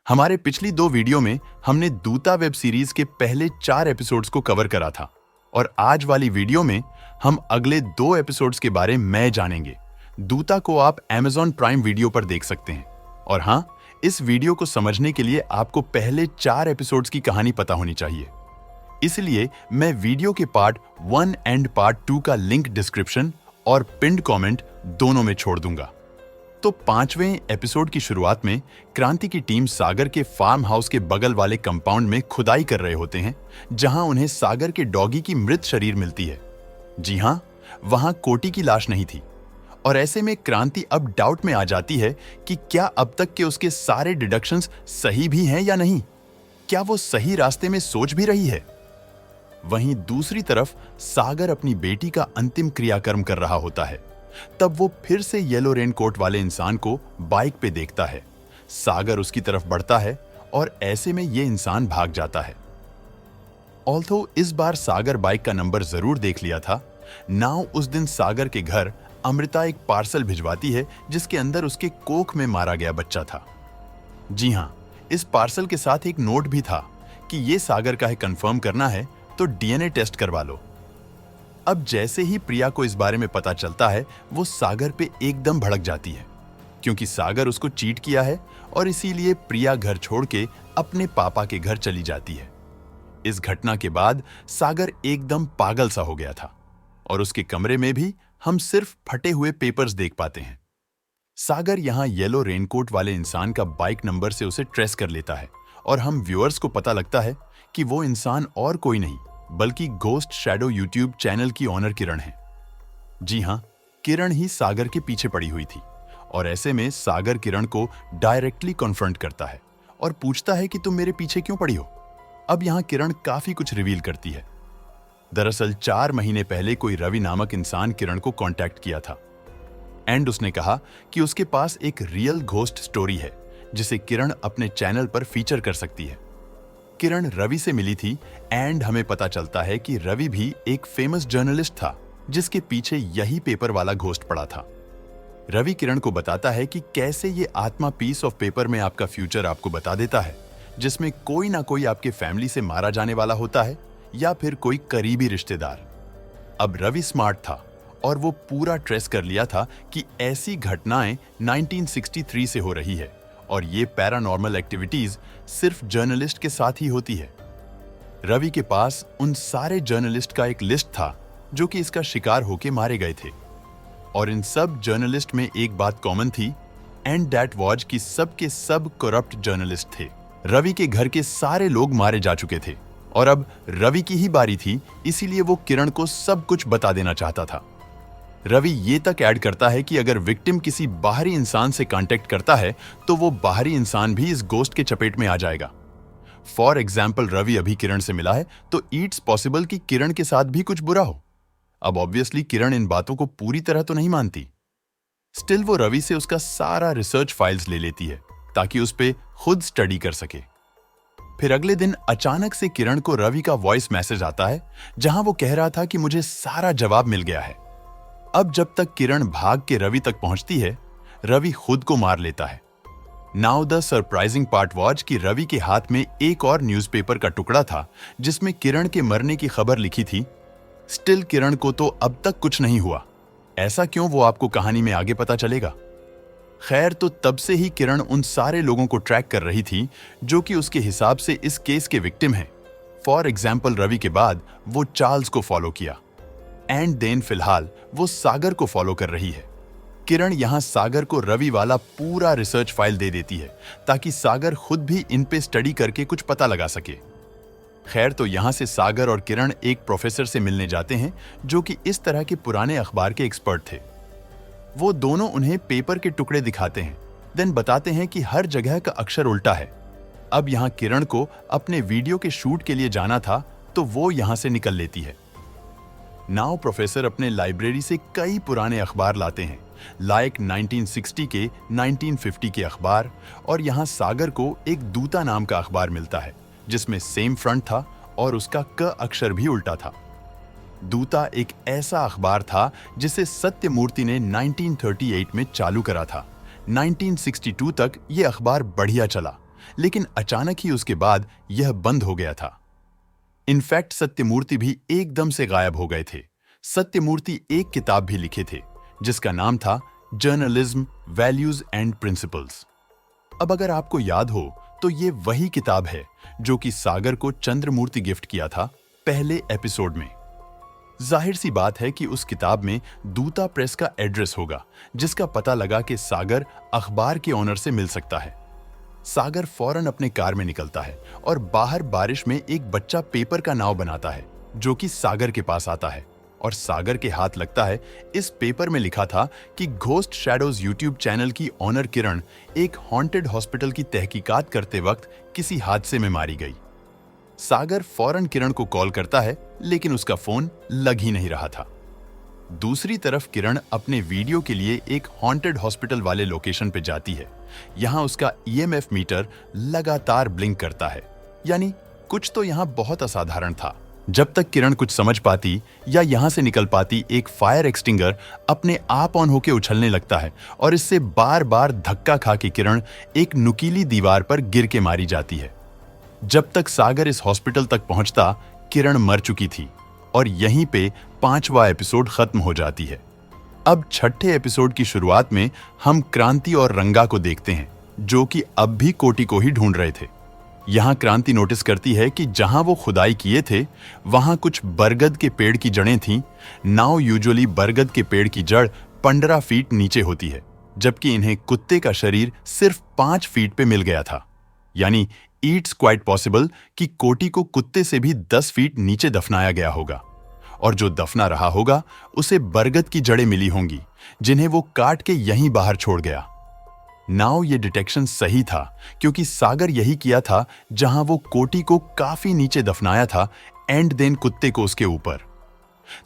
हमारे पिछली 2 वीडियो में हमने दूता वेब सीरीज के पहले 4 एपिसोड्स को कवर करा था और आज वाली वीडियो में हम अगले 2 एपिसोड्स के बारे में जानेंगे। दूता को आप Amazon प्राइम वीडियो पर देख सकते हैं और हाँ, इस वीडियो को समझने के लिए आपको पहले 4 एपिसोड्स की कहानी पता होनी चाहिए। इसलिए मैं वीडियो के पार्ट 1 एंड पार्ट 2 का लिंक डिस्क्रिप्शन और पिन्ड कमेंट दोनों में छोड़ दूंगा। तो 5वें एपिसोड की शुरुआत में क्रांति की टीम सागर के फार्म हाउस के बगल वाले कंपाउंड में खुदाई कर रहे होते हैं, जहां उन्हें सागर के डॉगी की मृत शरीर मिलती है। जी हां, वहां कोटी की लाश नहीं थी और ऐसे में क्रांति अब डाउट में आ जाती है कि क्या अब तक के उसके सारे डिडक्शंस सही भी हैं या नहीं। क्या वो सही रास्ते में सोच भी रही है? वहीं दूसरी तरफ सागर अपनी बेटी का अंतिम क्रियाकर्म कर रहा होता है। तब वो फिर से येलो रेनकोट वाले इंसान को बाइक पे देखता है। सागर उसकी तरफ बढ़ता है और ऐसे में ये इंसान भाग जाता है। ऑल्थो इस बार सागर बाइक का नंबर जरूर देख लिया था, नाउ उस दिन सागर के घर अमृता एक पार्सल भिजवाती है जिसके अंदर उसके कोख में मारा गया बच्चा था। जी हां, इस पार्सल के साथ एक नोट भी था कि ये सागर का है, कंफर्म करना है तो डीएनए टेस्ट करवा लो। अब जैसे ही प्रिया को इस बारे में पता चलता है, वो सागर पे एकदम भड़क जाती है क्योंकि सागर उसको चीट किया है और इसीलिए प्रिया घर छोड़ के अपने पापा के घर चली जाती है। इस घटना के बाद सागर एकदम पागल सा हो गया था और उसके कमरे में भी हम सिर्फ फटे हुए पेपर्स देख पाते हैं। सागर यहां येलो रेनकोट वाले इंसान का बाइक नंबर से उसे ट्रेस कर लेता है और हम व्यूअर्स को पता लगता है कि वो इंसान और कोई नहीं बल्कि घोस्ट शैडो यूट्यूब चैनल की ऑनर किरण है। जी हां, किरण ही सागर के पीछे पड़ी हुई थी और ऐसे में सागर किरण को डायरेक्टली कॉन्फ्रंट करता है और पूछता है कि तुम मेरे पीछे क्यों पड़ी हो। अब यहां किरण काफी कुछ रिवील करती है। दरअसल 4 महीने पहले कोई रवि नामक इंसान किरण को कांटेक्ट किया था एंड उसने कहा कि उसके पास एक रियल घोस्ट स्टोरी है जिसे किरण अपने चैनल पर फीचर कर सकती है। किरण रवि से मिली थी एंड हमें पता चलता है कि रवि भी एक फेमस जर्नलिस्ट था जिसके पीछे यही पेपर वाला घोस्ट पड़ा था। रवि किरण को बताता है कि कैसे ये आत्मा पीस ऑफ पेपर में आपका फ्यूचर आपको बता देता है, जिसमें कोई ना कोई आपके फैमिली से मारा जाने वाला होता है या फिर कोई करीबी रिश्तेदार। अब रवि स्मार्ट था और वो पूरा ट्रेस कर लिया था कि ऐसी घटनाएं 1963 से हो रही है और ये पैरानॉर्मल एक्टिविटीज सिर्फ जर्नलिस्ट के साथ ही होती है। रवि के पास उन सारे जर्नलिस्ट का एक लिस्ट था जो कि इसका शिकार होके मारे गए थे और इन सब जर्नलिस्ट में एक बात कॉमन थी एंड दैट वाज कि सब के सब करप्ट जर्नलिस्ट थे। रवि के घर के सारे लोग मारे जा चुके थे और अब रवि की ही बारी थी, इसीलिए वो किरण को सब कुछ बता देना चाहता था। रवि ये तक ऐड करता है कि अगर विक्टिम किसी बाहरी इंसान से कांटेक्ट करता है तो वो बाहरी इंसान भी इस गोस्ट के चपेट में आ जाएगा। फॉर एग्जाम्पल, रवि अभी किरण से मिला है तो इट्स पॉसिबल कि किरण के साथ भी कुछ बुरा हो। अब ऑब्वियसली किरण इन बातों को पूरी तरह तो नहीं मानती। स्टिल वो रवि से उसका सारा रिसर्च फाइल्स ले लेती है ताकि उस पे खुद स्टडी कर सके। फिर अगले दिन अचानक से किरण को रवि का वॉइस मैसेज आता है जहां वो कह रहा था कि मुझे सारा जवाब मिल गया है। अब जब तक किरण भाग के रवि तक पहुंचती है, रवि खुद को मार लेता है। Now the surprising part was कि रवि के हाथ में एक और न्यूज़पेपर का टुकड़ा था जिसमें किरण के मरने की खबर लिखी थी। स्टिल किरण को तो अब तक कुछ नहीं हुआ। ऐसा क्यों, वो आपको कहानी में आगे पता चलेगा। खैर, तो तब से ही किरण उन सारे लोगों को ट्रैक कर रही थी जो कि उसके हिसाब से इस केस के विक्टिम हैं। फॉर एग्जाम्पल, रवि के बाद वो चार्ल्स को फॉलो किया एंड देन फिलहाल वो सागर को फॉलो कर रही है। किरण यहां सागर को रवि वाला पूरा रिसर्च फाइल दे देती है ताकि सागर खुद भी इन पे स्टडी करके कुछ पता लगा सके। खैर, तो यहां से सागर और किरण एक प्रोफेसर से मिलने जाते हैं जो कि इस तरह के पुराने अखबार के एक्सपर्ट थे। वो दोनों उन्हें पेपर के टुकड़े दिखाते हैं, देन बताते हैं कि हर जगह का अक्षर उल्टा है। अब यहां किरण को अपने वीडियो के शूट के लिए जाना था तो वो यहां से निकल लेती है। नाउ प्रोफेसर अपने लाइब्रेरी से कई पुराने अखबार लाते हैं, लाइक 1960 के 1950 के अखबार, और यहां सागर को एक दूता नाम का अखबार मिलता है जिसमें सेम फ्रंट था और उसका क अक्षर भी उल्टा था। दूता एक ऐसा अखबार था जिसे सत्यमूर्ति ने 1938 में चालू करा था। 1962 तक ये अखबार बढ़िया चला लेकिन अचानक ही उसके बाद यह बंद हो गया था। इनफैक्ट सत्यमूर्ति भी एकदम से गायब हो गए थे। सत्यमूर्ति एक किताब भी लिखे थे जिसका नाम था जर्नलिज्म, वैल्यूज एंड प्रिंसिपल्स। अब अगर आपको याद हो तो ये वही किताब है जो कि सागर को चंद्रमूर्ति गिफ्ट किया था पहले एपिसोड में। जाहिर सी बात है कि उस किताब में दूता प्रेस का एड्रेस होगा, जिसका पता लगा कि सागर अखबार के ओनर से मिल सकता है। सागर फौरन अपने कार में निकलता है और बाहर बारिश में एक बच्चा पेपर का नाव बनाता है जो कि सागर के पास आता है और सागर के हाथ लगता है। इस पेपर में लिखा था कि घोस्ट शैडोज यूट्यूब चैनल की ऑनर किरण एक हॉन्टेड हॉस्पिटल की तहकीकात करते वक्त किसी हादसे में मारी गई। सागर फौरन किरण को कॉल करता है लेकिन उसका फोन लग ही नहीं रहा था। दूसरी तरफ किरण अपने वीडियो के लिए एक हॉन्टेड हॉस्पिटल वाले लोकेशन पे जाती है। यहां उसका ईएमएफ मीटर लगातार ब्लिंक करता है, यानी कुछ तो यहां बहुत असाधारण था। जब तक किरण कुछ समझ पाती या यहां से निकल पाती, एक फायर एक्सटिंगर अपने आप ऑन होकर उछलने लगता है और इससे बार बार धक्का खा के किरण एक नुकीली दीवार पर गिर के मारी जाती है। जब तक सागर इस हॉस्पिटल तक पहुंचता, किरण मर चुकी थी और यहीं पे 5वां एपिसोड खत्म हो जाती है। अब 6ठे एपिसोड की शुरुआत में हम क्रांति और रंगा को देखते हैं जो कि अब भी कोटी को ही ढूंढ रहे थे। यहां क्रांति नोटिस करती है कि जहां वो खुदाई किए थे वहां कुछ बरगद के पेड़ की जड़ें थीं। नाउ यूजुअली बरगद के पेड़ की जड़ 15 फीट नीचे होती है, जबकि इन्हें कुत्ते का शरीर सिर्फ 5 फीट पे मिल गया था। यानी इट्स क्वाइट पॉसिबल कि कोटी को कुत्ते से भी 10 फीट नीचे दफनाया गया होगा और जो दफना रहा होगा उसे बरगद की जड़ें मिली होंगी जिन्हें वो काट के यहीं बाहर छोड़ गया। नाउ ये डिटेक्शन सही था क्योंकि सागर यही किया था जहां वो कोटी को काफी नीचे दफनाया था एंड देन कुत्ते को उसके ऊपर,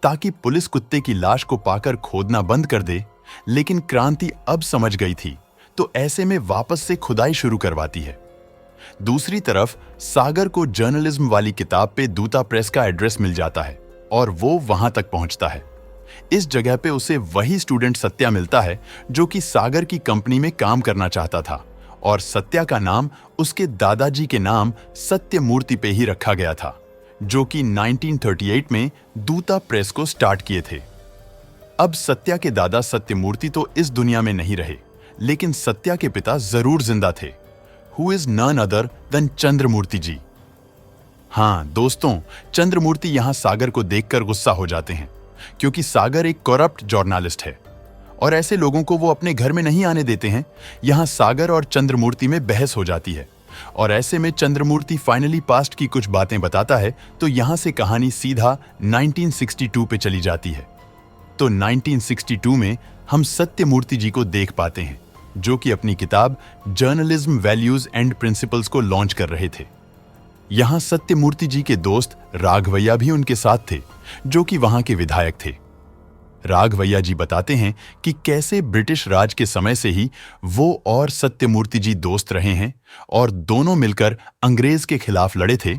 ताकि पुलिस कुत्ते की लाश को पाकर खोदना बंद कर दे। लेकिन क्रांति अब समझ गई थी तो ऐसे में वापस से खुदाई शुरू करवाती है। दूसरी तरफ सागर को जर्नलिज्म वाली किताब पे दूता प्रेस का एड्रेस मिल जाता है और वो वहां तक पहुंचता है। इस जगह पे उसे वही स्टूडेंट सत्या मिलता है जो कि सागर की कंपनी में काम करना चाहता था और सत्या का नाम उसके दादाजी के नाम सत्यमूर्ति पे ही रखा गया था, जो कि 1938 में दूता प्रेस को स्टार्ट किए थे। अब सत्या के दादा सत्यमूर्ति तो इस दुनिया में नहीं रहे, लेकिन सत्या के पिता जरूर जिंदा थे, who is none other than Chandramurti ji. हाँ दोस्तों, चंद्रमूर्ति यहां सागर को देखकर गुस्सा हो जाते हैं क्योंकि सागर एक करप्ट जर्नलिस्ट है और ऐसे लोगों को वो अपने घर में नहीं आने देते हैं। यहां सागर और चंद्रमूर्ति में बहस हो जाती है और ऐसे में चंद्रमूर्ति फाइनली पास्ट की कुछ बातें बताता है तो यहां से कहानी सीधा 1962 पे चली जाती है। तो 1962 में हम सत्यमूर्ति जी को देख पाते हैं जो कि अपनी किताब जर्नलिज्म, वैल्यूज एंड प्रिंसिपल्स को लॉन्च कर रहे थे। यहां सत्यमूर्ति जी के दोस्त राघवैया भी उनके साथ थे जो कि वहां के विधायक थे। राघवैया जी बताते हैं कि कैसे ब्रिटिश राज के समय से ही वो और सत्यमूर्ति जी दोस्त रहे हैं और दोनों मिलकर अंग्रेज के खिलाफ लड़े थे।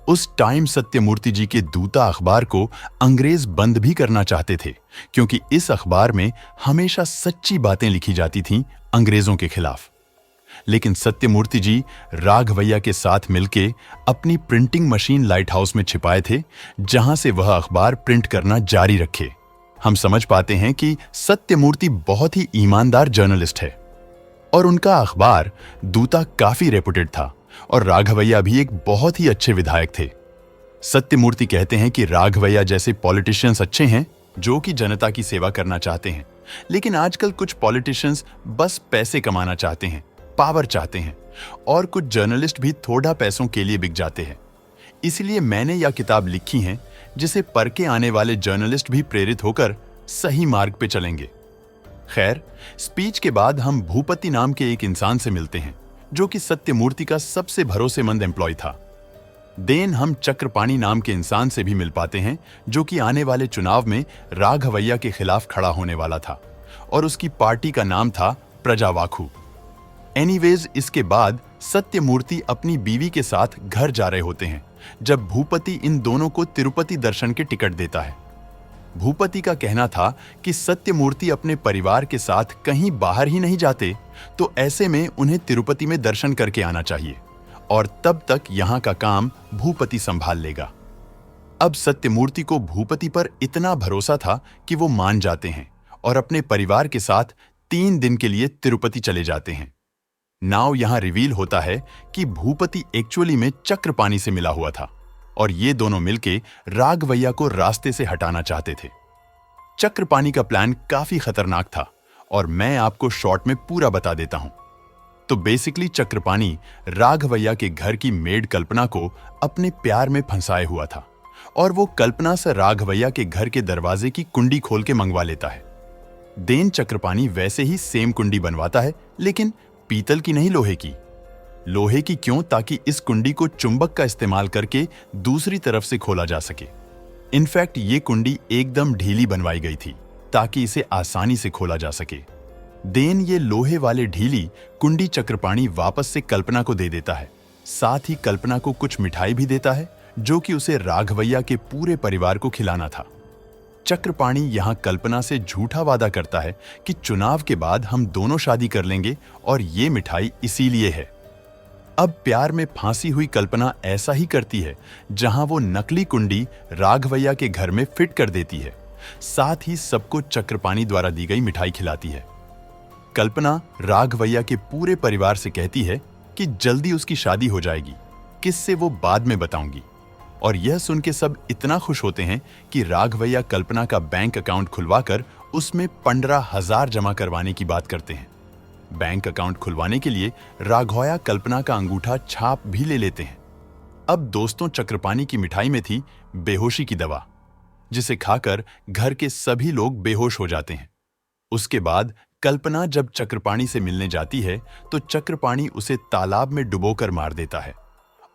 उस टाइम सत्यमूर्ति जी के दूता अखबार को अंग्रेज बंद भी करना चाहते थे क्योंकि इस अखबार में हमेशा सच्ची बातें लिखी जाती थीं अंग्रेजों के खिलाफ। लेकिन सत्यमूर्ति जी राघवैया के साथ मिलके अपनी प्रिंटिंग मशीन लाइट हाउस में छिपाए थे जहां से वह अखबार प्रिंट करना जारी रखे। हम समझ पाते हैं कि सत्यमूर्ति बहुत ही ईमानदार जर्नलिस्ट है और उनका अखबार दूता काफी रेपुटेड था और राघवैया भी एक बहुत ही अच्छे विधायक थे। सत्यमूर्ति कहते हैं कि राघवैया जैसे पॉलिटिशियंस अच्छे हैं जो कि जनता की सेवा करना चाहते हैं, लेकिन आजकल कुछ पॉलिटिशियंस बस पैसे कमाना चाहते हैं, पावर चाहते हैं और कुछ जर्नलिस्ट भी थोड़ा पैसों के लिए बिक जाते हैं। इसलिए मैंने यह किताब लिखी है जिसे पढ़ के आने वाले जर्नलिस्ट भी प्रेरित होकर सही मार्ग पे चलेंगे। खैर, स्पीच के बाद हम भूपति नाम के एक इंसान से मिलते हैं जो कि सत्यमूर्ति का सबसे भरोसेमंद एम्प्लॉय था। देन हम चक्रपाणी नाम के इंसान से भी मिल पाते हैं जो कि आने वाले चुनाव में राघवैया के खिलाफ खड़ा होने वाला था और उसकी पार्टी का नाम था प्रजावाखू। एनीवेज, इसके बाद सत्यमूर्ति अपनी बीवी के साथ घर जा रहे होते हैं जब भूपति इन दोनों को तिरुपति दर्शन के टिकट देता है। भूपति का कहना था कि सत्यमूर्ति अपने परिवार के साथ कहीं बाहर ही नहीं जाते, तो ऐसे में उन्हें तिरुपति में दर्शन करके आना चाहिए और तब तक यहाँ का काम भूपति संभाल लेगा। अब सत्यमूर्ति को भूपति पर इतना भरोसा था कि वो मान जाते हैं और अपने परिवार के साथ 3 दिन के लिए तिरुपति चले जाते हैं। नाउ यहां रिवील होता है कि भूपति एक्चुअली में चक्रपाणी से मिला हुआ था और ये दोनों मिलके राघवैया को रास्ते से हटाना चाहते थे। चक्रपाणी का प्लान काफी खतरनाक था और मैं आपको शॉर्ट में पूरा बता देता हूं। तो बेसिकली चक्रपाणी राघवैया के घर की मेड कल्पना को अपने प्यार में फंसाए हुआ था और वो कल्पना से राघवैया के घर के दरवाजे की कुंडी खोल के मंगवा लेता है। देन चक्रपाणी वैसे ही सेम कुंडी बनवाता है, लेकिन पीतल की नहीं, लोहे की। लोहे की क्यों? ताकि इस कुंडी को चुंबक का इस्तेमाल करके दूसरी तरफ से खोला जा सके। इनफैक्ट ये कुंडी एकदम ढीली बनवाई गई थी ताकि इसे आसानी से खोला जा सके। देन ये लोहे वाले ढीली कुंडी चक्रपाणी वापस से कल्पना को दे देता है। साथ ही कल्पना को कुछ मिठाई भी देता है जो कि उसे राघवैया के पूरे परिवार को खिलाना था। चक्रपाणी यहां कल्पना से झूठा वादा करता है कि चुनाव के बाद हम दोनों शादी कर लेंगे और ये मिठाई इसीलिए है। अब प्यार में फांसी हुई कल्पना ऐसा ही करती है, जहां वो नकली कुंडी राघवैया के घर में फिट कर देती है। साथ ही सबको चक्रपाणी द्वारा दी गई मिठाई खिलाती है। कल्पना राघवैया के पूरे परिवार से कहती है कि जल्दी उसकी शादी हो जाएगी, किससे वो बाद में बताऊंगी। और यह सुन के सब इतना खुश होते हैं कि राघवैया कल्पना का बैंक अकाउंट खुलवाकर उसमें 15,000 जमा करवाने की बात करते हैं। बैंक अकाउंट खुलवाने के लिए राघवैया कल्पना का अंगूठा छाप भी ले लेते हैं। अब दोस्तों, चक्रपाणी की मिठाई में थी बेहोशी की दवा, जिसे खाकर घर के सभी लोग बेहोश हो जाते हैं। उसके बाद कल्पना जब चक्रपाणी से मिलने जाती है तो चक्रपाणी उसे तालाब में डुबोकर मार देता है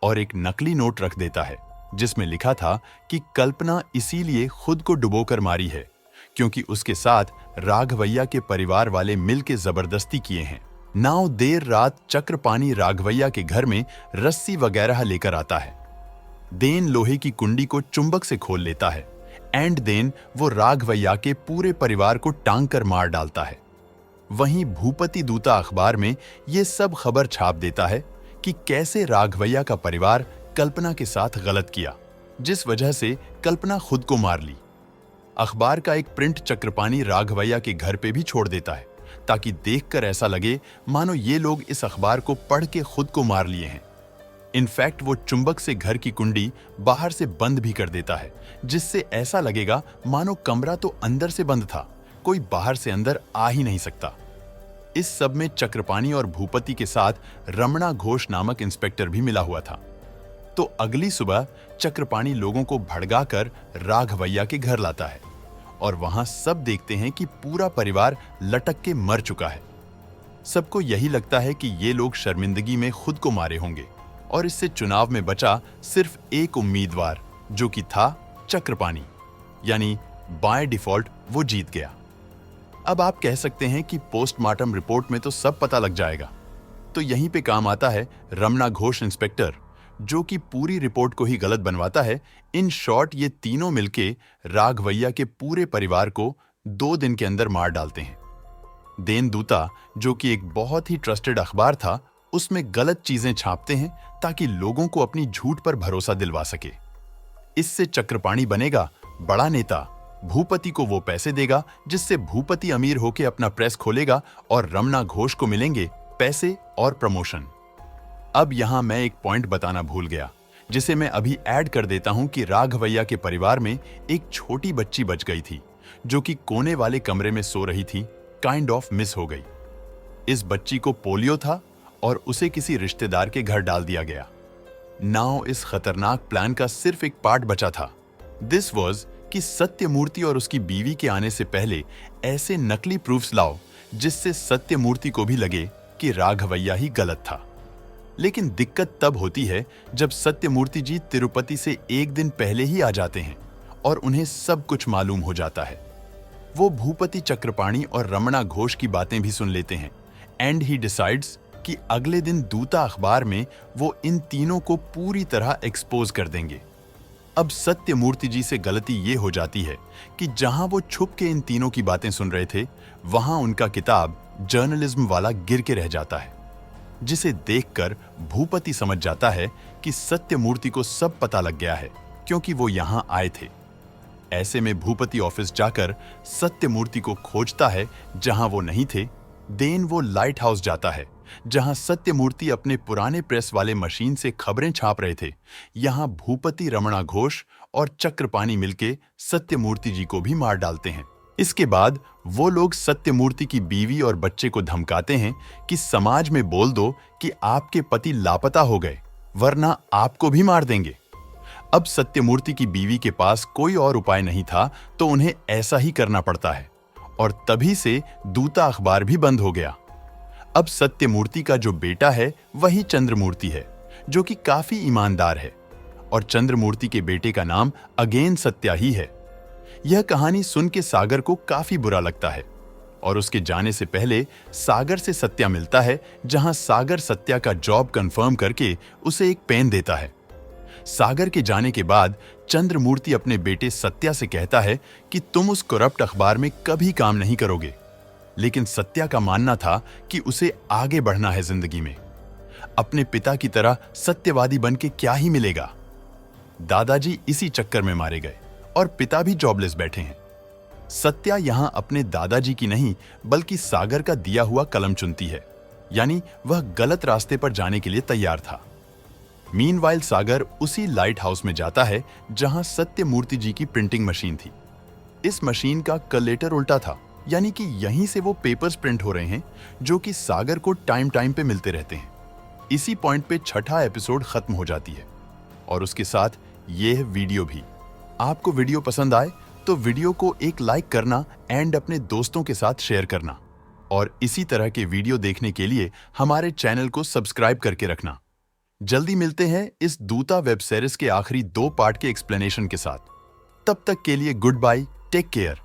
और एक नकली नोट रख देता है जिसमें लिखा था कि कल्पना इसीलिए खुद को डुबोकर मारी है क्योंकि उसके साथ राघवैया के परिवार वाले मिलके जबरदस्ती किए हैं। नाउ देर रात चक्रपाणी राघवैया के घर में रस्सी वगैरह लेकर आता है। देन लोहे की कुंडी को चुंबक से खोल लेता है एंड देन वो राघवैया के पूरे परिवार को टांग कर मार डालता है। वहीं भूपति दूता अखबार में ये सब खबर छाप देता है कि कैसे राघवैया का परिवार कल्पना के साथ गलत किया, जिस वजह से कल्पना खुद को मार ली। अखबार का एक प्रिंट चक्रपाणी राघवैया के घर पे भी छोड़ देता है ताकि देखकर ऐसा लगे मानो ये लोग इस अखबार को पढ़ के खुद को मार लिए हैं। इनफैक्ट वो चुंबक से घर की कुंडी बाहर से बंद भी कर देता है, जिससे ऐसा लगेगा मानो कमरा तो अंदर से बंद था, कोई बाहर से अंदर आ ही नहीं सकता। इस सब में चक्रपाणी और भूपति के साथ रमणा घोष नामक इंस्पेक्टर भी मिला हुआ था। तो अगली सुबह चक्रपाणी लोगों को भड़काकर राघवैया के घर लाता है और वहां सब देखते हैं कि पूरा परिवार लटक के मर चुका है। सबको यही लगता है कि ये लोग शर्मिंदगी में खुद को मारे होंगे और इससे चुनाव में बचा सिर्फ एक उम्मीदवार, जो कि था चक्रपाणी, यानी बाय डिफॉल्ट वो जीत गया। अब आप कह सकते हैं कि पोस्टमार्टम रिपोर्ट में तो सब पता लग जाएगा। तो यहीं पे काम आता है रमणा घोष इंस्पेक्टर, जो कि पूरी रिपोर्ट को ही गलत बनवाता है। इन शॉर्ट ये तीनों मिलके राघवैया के पूरे परिवार को 2 दिन के अंदर मार डालते हैं। देनदूता, जो कि एक बहुत ही ट्रस्टेड अखबार था, उसमें गलत चीजें छापते हैं ताकि लोगों को अपनी झूठ पर भरोसा दिलवा सके। इससे चक्रपाणी बनेगा बड़ा नेता, भूपति को वो पैसे देगा जिससे भूपति अमीर होके अपना प्रेस खोलेगा और रमणा घोष को मिलेंगे पैसे और प्रमोशन। अब यहां मैं एक पॉइंट बताना भूल गया, जिसे मैं अभी ऐड कर देता हूं कि राघवैया के परिवार में एक छोटी बच्ची बच गई थी, जो कि कोने वाले कमरे में सो रही थी, काइंड ऑफ मिस हो गई। इस बच्ची को पोलियो था और उसे किसी रिश्तेदार के घर डाल दिया गया। नाउ इस खतरनाक प्लान का सिर्फ एक पार्ट बचा था। दिस वाज कि सत्यमूर्ति और उसकी बीवी के आने से पहले ऐसे नकली प्रूफ्स लाओ जिससे सत्यमूर्ति को भी लगे कि राघवैया ही गलत था। लेकिन दिक्कत तब होती है जब सत्यमूर्ति जी तिरुपति से एक दिन पहले ही आ जाते हैं और उन्हें सब कुछ मालूम हो जाता है। वो भूपति, चक्रपाणी और रमणा घोष की बातें भी सुन लेते हैं एंड ही डिसाइड्स कि अगले दिन दूता अखबार में वो इन तीनों को पूरी तरह एक्सपोज कर देंगे। अब सत्यमूर्ति जी से गलती ये हो जाती है कि जहां वो छुप के इन तीनों की बातें सुन रहे थे, वहां उनका किताब जर्नलिज्म वाला गिर के रह जाता है, जिसे देखकर भूपति समझ जाता है कि सत्यमूर्ति को सब पता लग गया है, क्योंकि वो यहां आए थे। ऐसे में भूपति ऑफिस जाकर सत्यमूर्ति को खोजता है जहां वो नहीं थे। देन वो लाइट हाउस जाता है, जहां सत्यमूर्ति अपने पुराने प्रेस वाले मशीन से खबरें छाप रहे थे। यहां भूपति, रमणा घोष और चक्रपाणी मिलके सत्यमूर्ति जी को भी मार डालते हैं। इसके बाद वो लोग सत्यमूर्ति की बीवी और बच्चे को धमकाते हैं कि समाज में बोल दो कि आपके पति लापता हो गए, वरना आपको भी मार देंगे। अब सत्यमूर्ति की बीवी के पास कोई और उपाय नहीं था, तो उन्हें ऐसा ही करना पड़ता है, और तभी से दूता अखबार भी बंद हो गया। अब सत्यमूर्ति का जो बेटा है वही चंद्रमूर्ति है, जो कि काफी ईमानदार है, और चंद्रमूर्ति के बेटे का नाम अगेन सत्या ही है। यह कहानी सुन के सागर को काफी बुरा लगता है, और उसके जाने से पहले सागर से सत्या मिलता है, जहां सागर सत्या का जॉब कंफर्म करके उसे एक पेन देता है। सागर के जाने के बाद चंद्रमूर्ति अपने बेटे सत्या से कहता है कि तुम उस करप्ट अखबार में कभी काम नहीं करोगे, लेकिन सत्या का मानना था कि उसे आगे बढ़ना है जिंदगी में। अपने पिता की तरह सत्यवादी बन के क्या ही मिलेगा। दादाजी इसी चक्कर में मारे गए और पिता भी जॉबलेस बैठे हैं। सत्या यहां अपने दादाजी की नहीं बल्कि सागर का दिया हुआ कलम चुनती है, यानी वह गलत रास्ते पर जाने के लिए तैयार था। मीनवाइल सागर उसी लाइट हाउस में जाता है जहां सत्यमूर्ति जी की प्रिंटिंग मशीन थी। इस मशीन का कलेटर उल्टा था, यानी कि यहीं से वो पेपर्स प्रिंट हो रहे हैं जो कि सागर को टाइम टाइम पे मिलते रहते हैं। इसी पॉइंट पे छठा एपिसोड खत्म हो जाती है, और उसके साथ यह वीडियो भी। आपको वीडियो पसंद आए तो वीडियो को एक लाइक करना एंड अपने दोस्तों के साथ शेयर करना, और इसी तरह के वीडियो देखने के लिए हमारे चैनल को सब्सक्राइब करके रखना। जल्दी मिलते हैं इस दूता वेब सीरीज के आखिरी 2 पार्ट के एक्सप्लेनेशन के साथ। तब तक के लिए गुड बाय, टेक केयर।